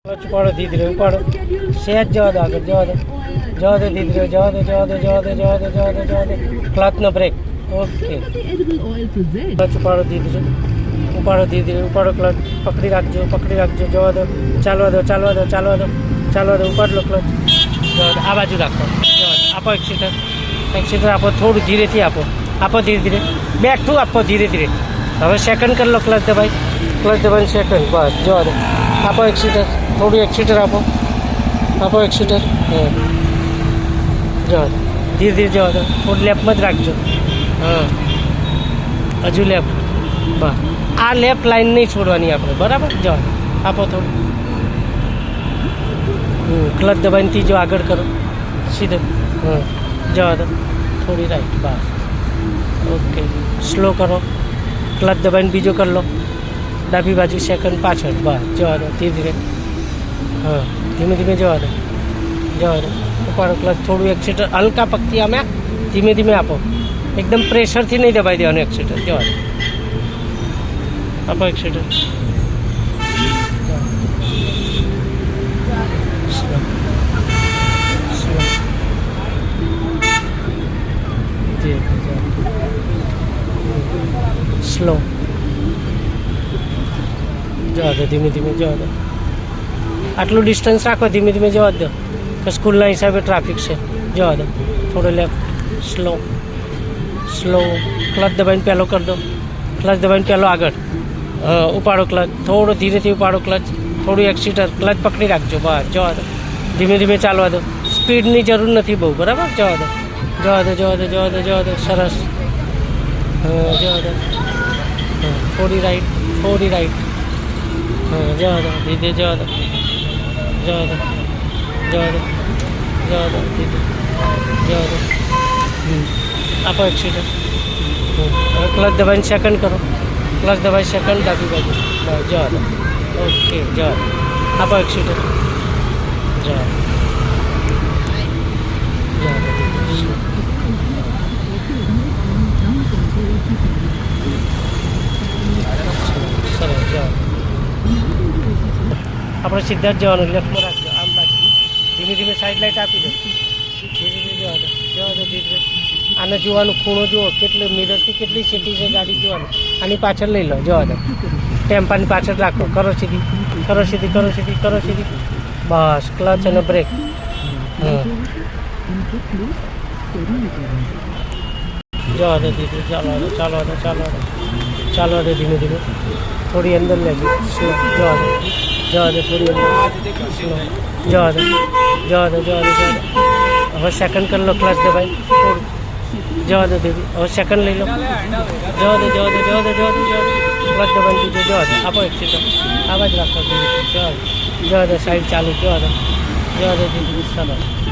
ઉપાડો ધીરે ઉપાડો સહેજ જવા દો આગળ જવા દો ધીરે જવા દો ક્લચનો બ્રેક ઓકે ક્લચ ઉપાડો ધીરે ઉપાડો ક્લચ પકડી રાખજો જવા દો ચાલવા દો ઉપાડ લો ક્લચ જવા દો આ બાજુ રાખો આપો એક્સિટર આપો થોડું ધીરેથી આપો ધીરે બેઠું આપો ધીરે હવે સેકન્ડ કરી લો ક્લચ દબાઈ સેકન્ડ બસ જવા દો આપો એક્સિટર થોડું એક્સિટર આપો એક્સિટર જવા દો ધીરે જવા દો થોડું લેફ્ટમાં જ રાખજો હજુ લેફ્ટ બસ આ લેફ્ટ લાઈન નહીં છોડવાની આપણે બરાબર જવા દો આપો થોડું ક્લચ દબાઈને ત્રીજો આગળ કરો સીધો જવા દો થોડી રાઈટ બસ ઓકે સ્લો કરો ક્લચ દબાઈને બીજો કરી લો ડાબી બાજુ સેકન્ડ પાછળ બસ જવા દો ધીરે ધીમે જવા દો ઉપાડો ક્લચ થોડું એક્સિટર હલકા પગથી અમે ધીમે આપો એકદમ પ્રેશરથી નહીં દબાઈ દેવાનું એક્સિટર જવા દો આપો એક્સિટર સ્લો જવા દો ધીમે જવા દો આટલું ડિસ્ટન્સ રાખો ધીમે જવા દો કે સ્કૂલના હિસાબે ટ્રાફિક છે જવા દો થોડો લેફ્ટ સ્લો ક્લચ દબાઈને પહેલો કરી દો આગળ ઉપાડો ક્લચ થોડો ધીરેથી ઉપાડો ક્લચ થોડું એક્સિટર ક્લચ પકડી રાખજો બસ જવા દો ધીમે ચાલવા દો સ્પીડની જરૂર નથી બહુ બરાબર જવા દો સરસ જવા દો થોડી રાઈટ જવા દો ધીરે જવા દો ધીરે જવા દો આપો એક્સિટર હવે ક્લચ દબાઈને સેકન્ડ કરો ડાબી બાજુ જવા દો ઓકે જવા દો આપો એક્સિટર જવા દો સરસ જવા આપણે સીધા જ જવાનું લેફ્ટમાં રાખજો આમ બાજુ ધીમે સાઈડ લાઈટ આપી દો ધીરે જવા દો ધીરે આને જોવાનું ખૂણો જુઓ કેટલું મિરરથી કેટલી સીટી છે ગાડી જોવાનું આની પાછળ લઈ લો જવા દો ટેમ્પાની પાછળ રાખો કરો સીધી બસ ક્લચ અને બ્રેક જવા દો દીધી ચાલવા દો ધીમે થોડી અંદર લેજો સ્લો જવા દો થોડી અંદર સ્લો જવા દો હવે સેકન્ડ કરી લો ક્લચ દબાઈ થોડું જવા દો દીદી હવે સેકન્ડ લઈ લો જવા દો ક્લચ દબાઈ દીધો જવા દો આપો એક્સિટર આ બાજુ રાખો જવા દો સાઈડ ચાલુ જવા દો દીદી સરસ